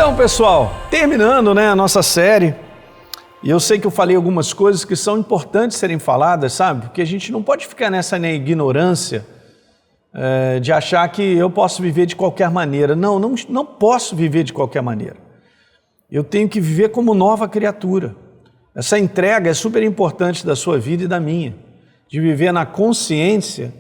Então, pessoal, terminando, a nossa série, e eu sei que eu falei algumas coisas que são importantes serem faladas, sabe? Porque a gente não pode ficar nessa ignorância de achar que eu posso viver de qualquer maneira. Não posso viver de qualquer maneira. Eu tenho que viver como nova criatura. Essa entrega é super importante da sua vida e da minha, de viver na consciência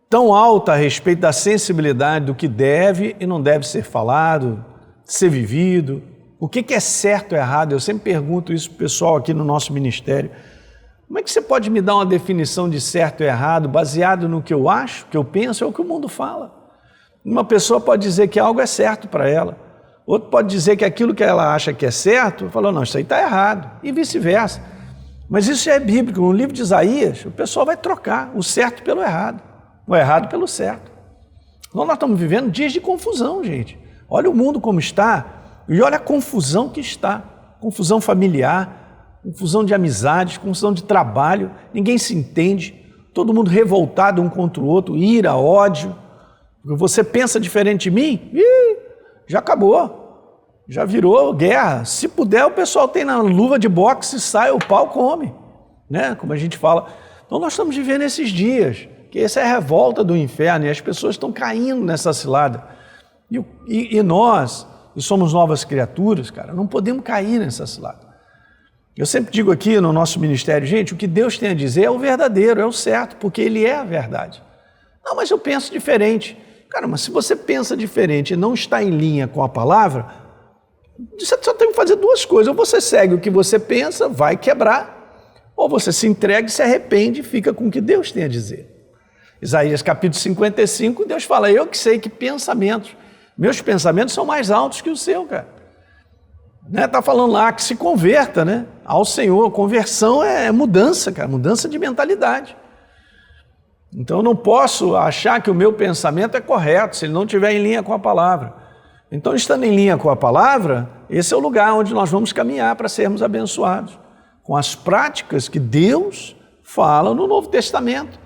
tão alta a respeito da sensibilidade do que deve e não deve ser falado, ser vivido, o que é certo e errado. Eu sempre pergunto isso para o pessoal aqui no nosso ministério. Como é que você pode me dar uma definição de certo e errado baseado no que eu acho, que eu penso, ou o que o mundo fala? Uma pessoa pode dizer que algo é certo para ela, outro pode dizer que aquilo que ela acha que é certo, falou, não, isso aí está errado, e vice-versa. Mas isso já é bíblico. No livro de Isaías, o pessoal vai trocar o certo pelo errado, o errado pelo certo. Então nós estamos vivendo dias de confusão, gente. Olha o mundo como está e olha a confusão que está. Confusão familiar, confusão de amizades, confusão de trabalho, ninguém se entende, todo mundo revoltado um contra o outro, ira, ódio. Você pensa diferente de mim? Já acabou, já virou guerra. Se puder, o pessoal tem na luva de boxe, sai, o pau come, como a gente fala. Então nós estamos vivendo esses dias, que essa é a revolta do inferno e as pessoas estão caindo nessa cilada. E nós, que somos novas criaturas, cara, não podemos cair nessa cilada. Eu sempre digo aqui no nosso ministério, gente, o que Deus tem a dizer é o verdadeiro, é o certo, porque Ele é a verdade. Não, mas eu penso diferente. Cara, mas se você pensa diferente e não está em linha com a palavra, você só tem que fazer duas coisas. Ou você segue o que você pensa, vai quebrar, ou você se entrega e se arrepende e fica com o que Deus tem a dizer. Isaías capítulo 55, Deus fala, eu que sei que pensamentos, meus pensamentos são mais altos que o seu, cara. Está falando lá que se converta, ao Senhor. Conversão é mudança, cara, mudança de mentalidade. Então eu não posso achar que o meu pensamento é correto se ele não estiver em linha com a palavra. Então, estando em linha com a palavra, esse é o lugar onde nós vamos caminhar para sermos abençoados, com as práticas que Deus fala no Novo Testamento,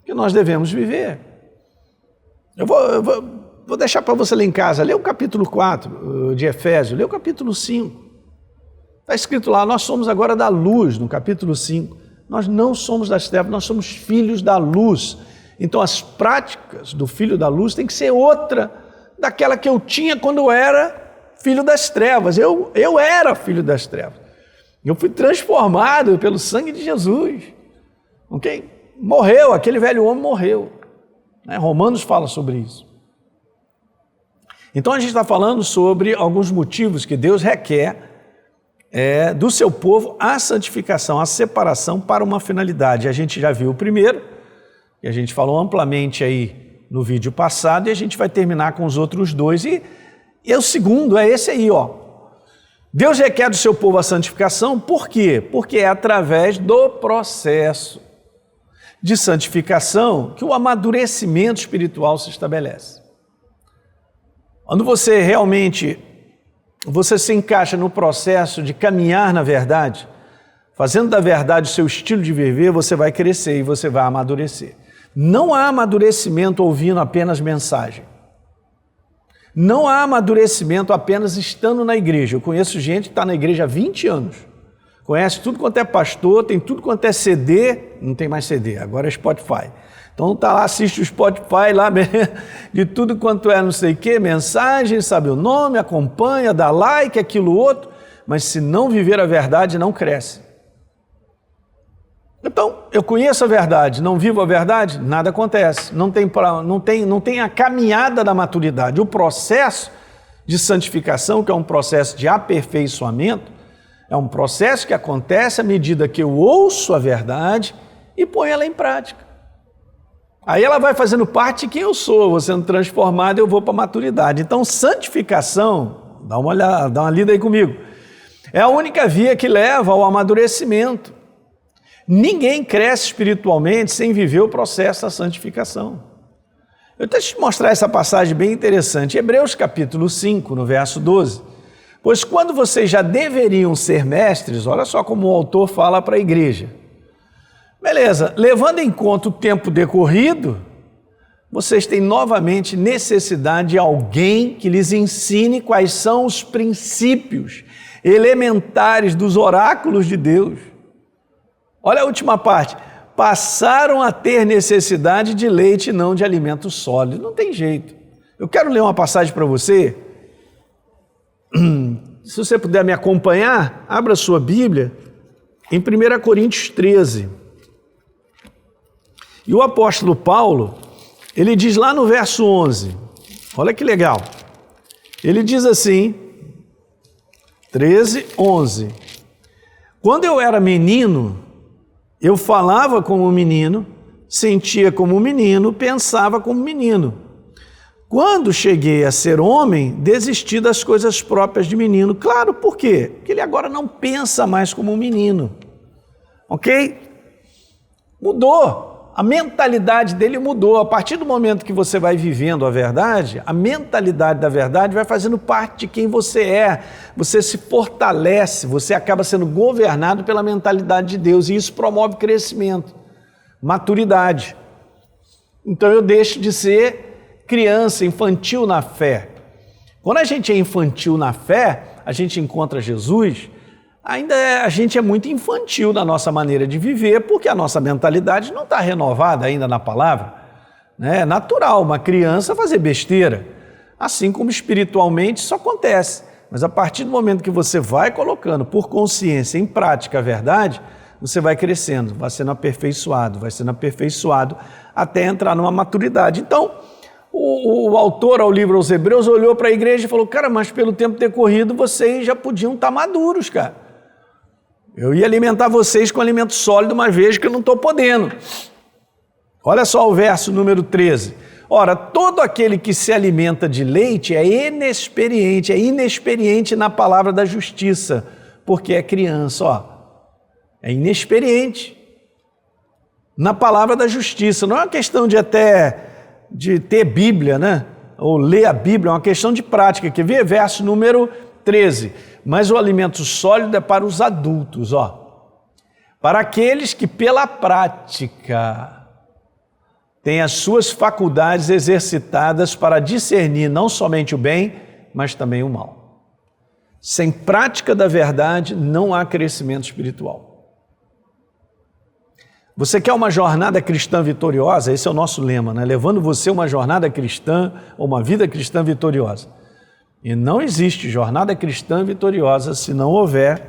que nós devemos viver. Eu vou deixar para você ler em casa, lê o capítulo 4 de Efésios, lê o capítulo 5. Está escrito lá, nós somos agora da luz, no capítulo 5. Nós não somos das trevas, nós somos filhos da luz. Então as práticas do filho da luz tem que ser outra daquela que eu tinha quando eu era filho das trevas. Eu era filho das trevas. Eu fui transformado pelo sangue de Jesus. Ok? Morreu, aquele velho homem morreu. Romanos fala sobre isso. Então a gente está falando sobre alguns motivos que Deus requer do seu povo a santificação, a separação para uma finalidade. A gente já viu o primeiro, e a gente falou amplamente aí no vídeo passado, e a gente vai terminar com os outros dois. E o segundo é esse aí, ó. Deus requer do seu povo a santificação, por quê? Porque é através do processo de santificação que o amadurecimento espiritual se estabelece. Quando você realmente se encaixa no processo de caminhar na verdade, fazendo da verdade o seu estilo de viver, você vai crescer e você vai amadurecer. Não há amadurecimento ouvindo apenas mensagem. Não há amadurecimento apenas estando na igreja. Eu conheço gente que está na igreja há 20 anos. Conhece tudo quanto é pastor, tem tudo quanto é CD, não tem mais CD, agora é Spotify. Então está lá, assiste o Spotify lá, de tudo quanto é não sei o que, mensagem, sabe o nome, acompanha, dá like, aquilo outro, mas se não viver a verdade, não cresce. Então, eu conheço a verdade, não vivo a verdade, nada acontece, não tem a caminhada da maturidade. O processo de santificação, que é um processo de aperfeiçoamento, é um processo que acontece à medida que eu ouço a verdade e ponho ela em prática. Aí ela vai fazendo parte de quem eu sou, vou sendo transformado e eu vou para a maturidade. Então, santificação, dá uma olhada, dá uma lida aí comigo, é a única via que leva ao amadurecimento. Ninguém cresce espiritualmente sem viver o processo da santificação. Eu deixo te mostrar essa passagem bem interessante, Hebreus capítulo 5, no verso 12. Pois quando vocês já deveriam ser mestres, olha só como o autor fala para a igreja. Beleza, levando em conta o tempo decorrido, vocês têm novamente necessidade de alguém que lhes ensine quais são os princípios elementares dos oráculos de Deus. Olha a última parte. Passaram a ter necessidade de leite e não de alimento sólido. Não tem jeito. Eu quero ler uma passagem para você. Se você puder me acompanhar, abra sua Bíblia em 1 Coríntios 13. E o apóstolo Paulo, ele diz lá no verso 11, olha que legal. Ele diz assim, 13, 11. Quando eu era menino, eu falava como menino, sentia como menino, pensava como menino. Quando cheguei a ser homem, desisti das coisas próprias de menino. Claro, por quê? Porque ele agora não pensa mais como um menino. Ok? Mudou. A mentalidade dele mudou. A partir do momento que você vai vivendo a verdade, a mentalidade da verdade vai fazendo parte de quem você é. Você se fortalece, você acaba sendo governado pela mentalidade de Deus e isso promove crescimento, maturidade. Então eu deixo de ser criança, infantil na fé. Quando a gente é infantil na fé, a gente encontra Jesus, a gente é muito infantil na nossa maneira de viver, porque a nossa mentalidade não está renovada ainda na palavra. É natural uma criança fazer besteira, assim como espiritualmente isso acontece. Mas a partir do momento que você vai colocando por consciência em prática a verdade, você vai crescendo, vai sendo aperfeiçoado até entrar numa maturidade. Então, o autor ao livro aos Hebreus olhou para a igreja e falou, cara, mas pelo tempo decorrido vocês já podiam estar maduros, cara. Eu ia alimentar vocês com alimento sólido, mas vejo que eu não estou podendo. Olha só o verso número 13. Ora, todo aquele que se alimenta de leite é inexperiente na palavra da justiça, porque é criança, ó. É inexperiente na palavra da justiça. Não é uma questão de ter Bíblia, né? Ou ler a Bíblia, é uma questão de prática. Quer ver? Verso número 13. Mas o alimento sólido é para os adultos, ó. Para aqueles que pela prática têm as suas faculdades exercitadas para discernir não somente o bem, mas também o mal. Sem prática da verdade não há crescimento espiritual. Você quer uma jornada cristã vitoriosa? Esse é o nosso lema, né? Levando você uma jornada cristã ou uma vida cristã vitoriosa. E não existe jornada cristã vitoriosa se não houver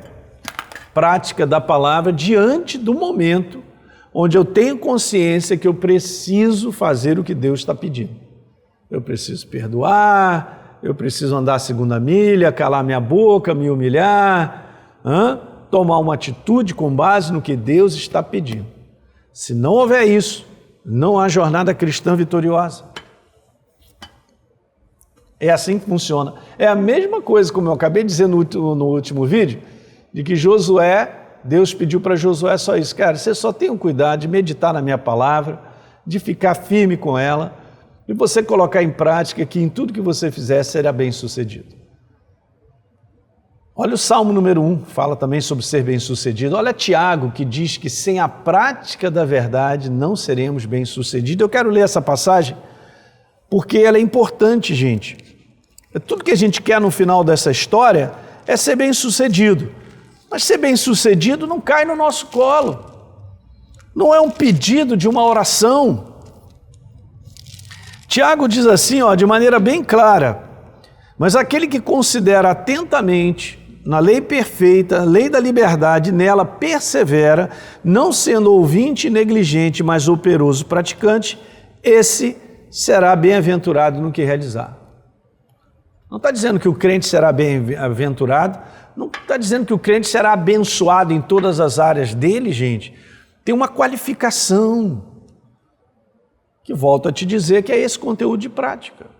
prática da palavra diante do momento onde eu tenho consciência que eu preciso fazer o que Deus está pedindo. Eu preciso perdoar, eu preciso andar a segunda milha, calar minha boca, me humilhar, tomar uma atitude com base no que Deus está pedindo. Se não houver isso, não há jornada cristã vitoriosa. É assim que funciona. É a mesma coisa, como eu acabei de dizer no último vídeo, de que Deus pediu para Josué só isso. Cara, você só tenha um cuidado de meditar na minha palavra, de ficar firme com ela, e você colocar em prática que em tudo que você fizer será bem sucedido. Olha o Salmo número 1, fala também sobre ser bem sucedido. Olha Tiago, que diz que sem a prática da verdade não seremos bem sucedidos. Eu quero ler essa passagem porque ela é importante, gente. Tudo que a gente quer no final dessa história é ser bem sucedido. Mas ser bem sucedido não cai no nosso colo. Não é um pedido de uma oração. Tiago diz assim, de maneira bem clara, mas aquele que considera atentamente na lei perfeita, lei da liberdade, nela persevera, não sendo ouvinte negligente, mas operoso praticante, esse será bem-aventurado no que realizar. Não está dizendo que o crente será bem-aventurado, não está dizendo que o crente será abençoado em todas as áreas dele, gente. Tem uma qualificação, que volto a te dizer que é esse conteúdo de prática.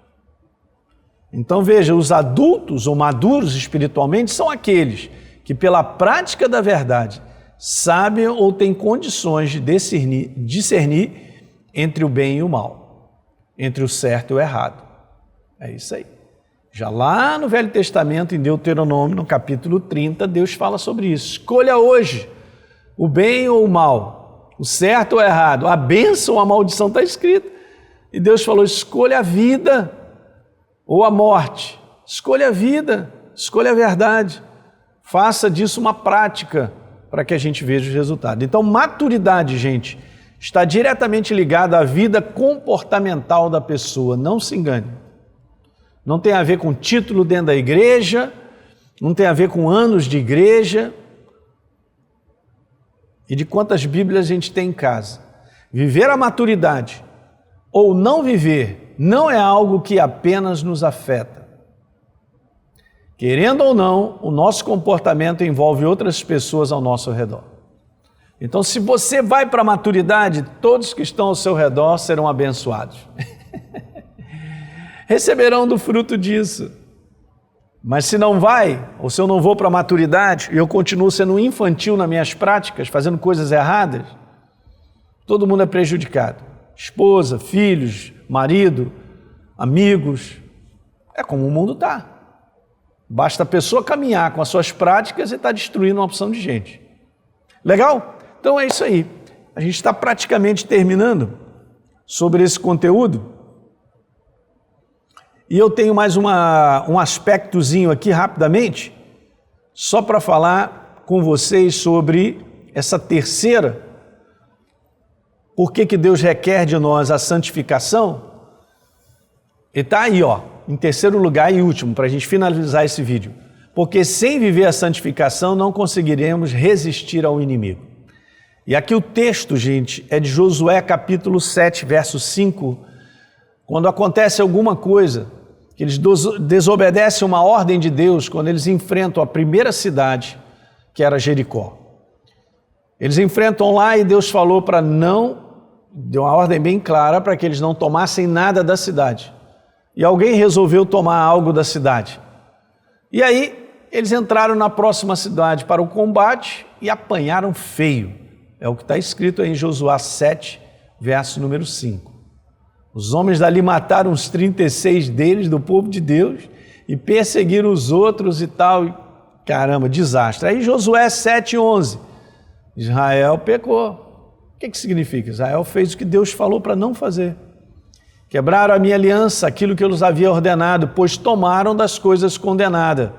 Então veja, os adultos ou maduros espiritualmente são aqueles que pela prática da verdade sabem ou têm condições de discernir entre o bem e o mal, entre o certo e o errado. É isso aí. Já lá no Velho Testamento, em Deuteronômio, no capítulo 30, Deus fala sobre isso. Escolha hoje o bem ou o mal, o certo ou o errado, a bênção ou a maldição está escrito. E Deus falou, escolha a vida ou a morte. Escolha a vida, escolha a verdade. Faça disso uma prática para que a gente veja os resultados. Então, maturidade, gente, está diretamente ligada à vida comportamental da pessoa. Não se engane. Não tem a ver com título dentro da igreja, não tem a ver com anos de igreja e de quantas Bíblias a gente tem em casa. Viver a maturidade ou não viver não é algo que apenas nos afeta. Querendo ou não, o nosso comportamento envolve outras pessoas ao nosso redor. Então, se você vai para a maturidade, todos que estão ao seu redor serão abençoados. Receberão do fruto disso. Mas se não vai, ou se eu não vou para a maturidade, e eu continuo sendo infantil nas minhas práticas, fazendo coisas erradas, todo mundo é prejudicado. Esposa, filhos, marido, amigos. É como o mundo está. Basta a pessoa caminhar com as suas práticas e está destruindo uma opção de gente. Legal? Então é isso aí. A gente está praticamente terminando sobre esse conteúdo. E eu tenho mais um aspectozinho aqui rapidamente, só para falar com vocês sobre essa terceira. Por que Deus requer de nós a santificação? E está aí, em terceiro lugar e último, para a gente finalizar esse vídeo. Porque sem viver a santificação não conseguiremos resistir ao inimigo. E aqui o texto, gente, é de Josué capítulo 7, verso 5, quando acontece alguma coisa, que eles desobedecem uma ordem de Deus, quando eles enfrentam a primeira cidade, que era Jericó. Eles enfrentam lá e Deus falou para deu uma ordem bem clara para que eles não tomassem nada da cidade. E alguém resolveu tomar algo da cidade. E aí, eles entraram na próxima cidade para o combate e apanharam feio. É o que está escrito aí em Josué 7, verso número 5. Os homens dali mataram uns 36 deles, do povo de Deus, e perseguiram os outros e tal. Caramba, desastre. Aí Josué 7:11. Israel pecou. O que significa? Israel fez o que Deus falou para não fazer. Quebraram a minha aliança, aquilo que eu lhes havia ordenado, pois tomaram das coisas condenadas.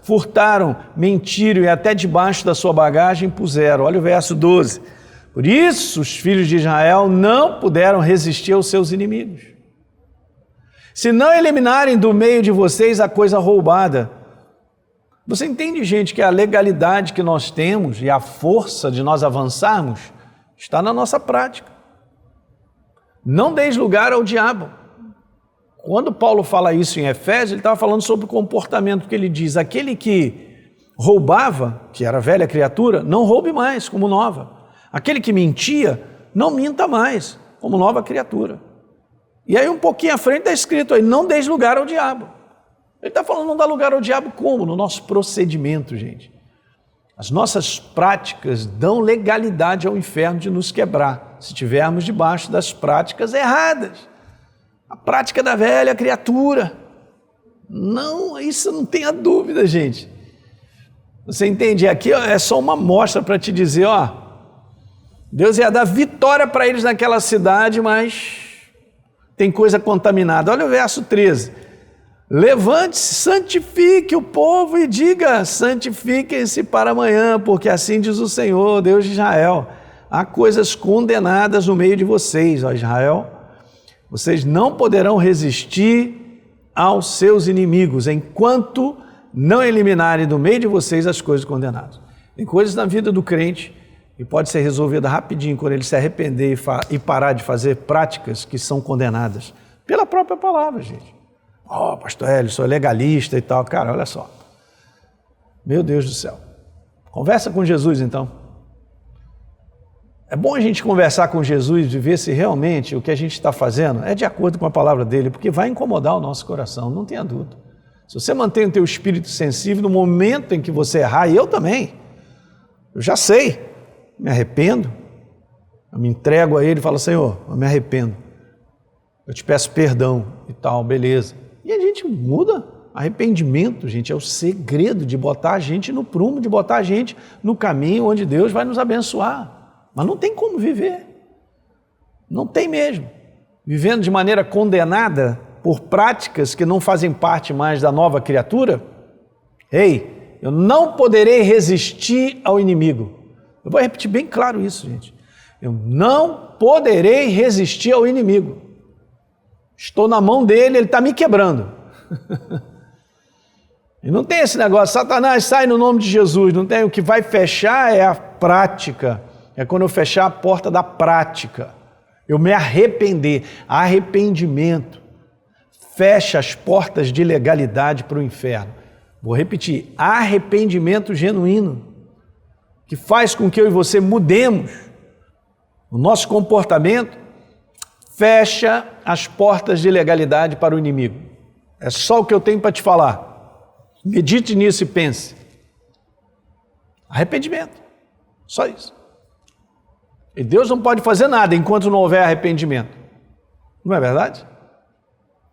Furtaram, mentiram e até debaixo da sua bagagem puseram. Olha o verso 12. Por isso os filhos de Israel não puderam resistir aos seus inimigos. Se não eliminarem do meio de vocês a coisa roubada. Você entende, gente, que a legalidade que nós temos e a força de nós avançarmos está na nossa prática. Não deis lugar ao diabo. Quando Paulo fala isso em Efésios, ele estava falando sobre o comportamento, porque ele diz, aquele que roubava, que era velha criatura, não roube mais, como nova. Aquele que mentia, não minta mais, como nova criatura. E aí um pouquinho à frente está escrito aí, não deis lugar ao diabo. Ele está falando não dá lugar ao diabo como? No nosso procedimento, gente. As nossas práticas dão legalidade ao inferno de nos quebrar, se estivermos debaixo das práticas erradas. A prática da velha criatura. Não, isso não tenha dúvida, gente. Você entende? Aqui é só uma amostra para te dizer, Deus ia dar vitória para eles naquela cidade, mas tem coisa contaminada. Olha o verso 13. Levante-se, santifique o povo e diga, santifiquem-se para amanhã, porque assim diz o Senhor, Deus de Israel. Há coisas condenadas no meio de vocês, ó Israel. Vocês não poderão resistir aos seus inimigos, enquanto não eliminarem do meio de vocês as coisas condenadas. Tem coisas na vida do crente e pode ser resolvida rapidinho quando ele se arrepender e parar de fazer práticas que são condenadas pela própria palavra, gente. Pastor Hélio, sou legalista e tal. Cara, olha só. Meu Deus do céu. Conversa com Jesus, então. É bom a gente conversar com Jesus e ver se realmente o que a gente está fazendo é de acordo com a palavra dele, porque vai incomodar o nosso coração, não tenha dúvida. Se você mantém o teu espírito sensível, no momento em que você errar, e eu também, eu já sei, me arrependo, eu me entrego a ele e falo, Senhor, eu me arrependo, eu te peço perdão e tal, beleza. E a gente muda. Arrependimento, gente, é o segredo de botar a gente no prumo, de botar a gente no caminho onde Deus vai nos abençoar. Mas não tem como viver. Não tem mesmo. vivendo de maneira condenada por práticas que não fazem parte mais da nova criatura? Ei, eu não poderei resistir ao inimigo. Eu vou repetir bem claro isso, gente. Eu não poderei resistir ao inimigo. Estou na mão dele, ele está me quebrando. E não tem esse negócio, Satanás, sai no nome de Jesus. Não tem, o que vai fechar é a prática. É quando eu fechar a porta da prática. Eu me arrepender. Arrependimento fecha as portas de legalidade para o inferno. Vou repetir, arrependimento genuíno, que faz com que eu e você mudemos o nosso comportamento, fecha as portas de legalidade para o inimigo. É só o que eu tenho para te falar. Medite nisso e pense. Arrependimento, só isso. E Deus não pode fazer nada enquanto não houver arrependimento. Não é verdade?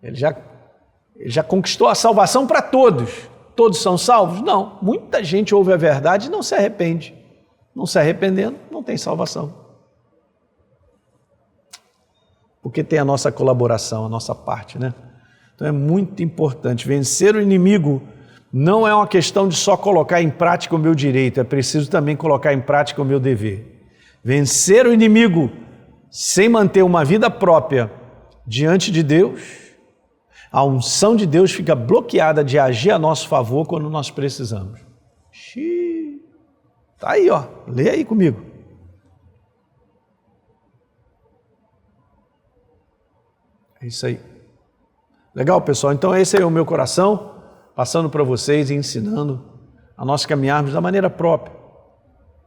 Ele já conquistou a salvação para todos. Todos são salvos? Não. Muita gente ouve a verdade e não se arrepende. Não se arrependendo, não tem salvação. Porque tem a nossa colaboração, a nossa parte, né? Então é muito importante. Vencer o inimigo não é uma questão de só colocar em prática o meu direito, é preciso também colocar em prática o meu dever. Vencer o inimigo sem manter uma vida própria diante de Deus, a unção de Deus fica bloqueada de agir a nosso favor quando nós precisamos. Tá aí, ó. Lê aí comigo. É isso aí. Legal, pessoal? Então esse é o meu coração, passando para vocês e ensinando a nós caminharmos da maneira própria.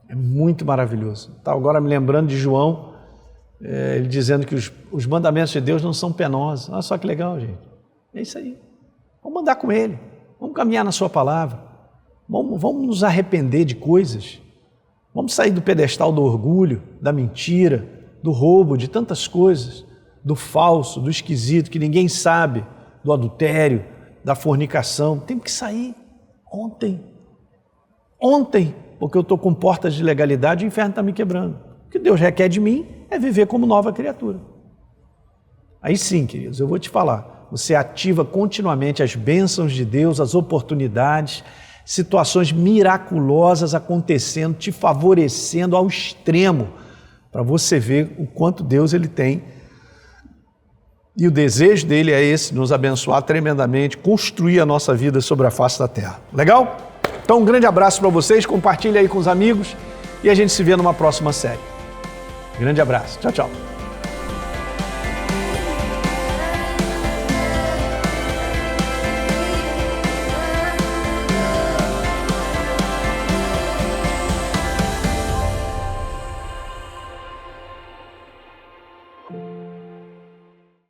É muito maravilhoso. Tá, agora me lembrando de João, ele dizendo que os mandamentos de Deus não são penosos. Olha só que legal, gente. É isso aí. Vamos andar com Ele. Vamos caminhar na Sua palavra. Vamos nos arrepender de coisas. Vamos sair do pedestal do orgulho, da mentira, do roubo, de tantas coisas, do falso, do esquisito, que ninguém sabe, do adultério, da fornicação. Tem que sair ontem. Ontem, porque eu estou com portas de legalidade e o inferno está me quebrando. O que Deus requer de mim é viver como nova criatura. Aí sim, queridos, eu vou te falar. Você ativa continuamente as bênçãos de Deus, as oportunidades, situações miraculosas acontecendo, te favorecendo ao extremo, para você ver o quanto Deus ele tem. E o desejo dele é esse, nos abençoar tremendamente, construir a nossa vida sobre a face da terra. Legal? Então um grande abraço para vocês, compartilhe aí com os amigos e a gente se vê numa próxima série. Grande abraço. Tchau, tchau.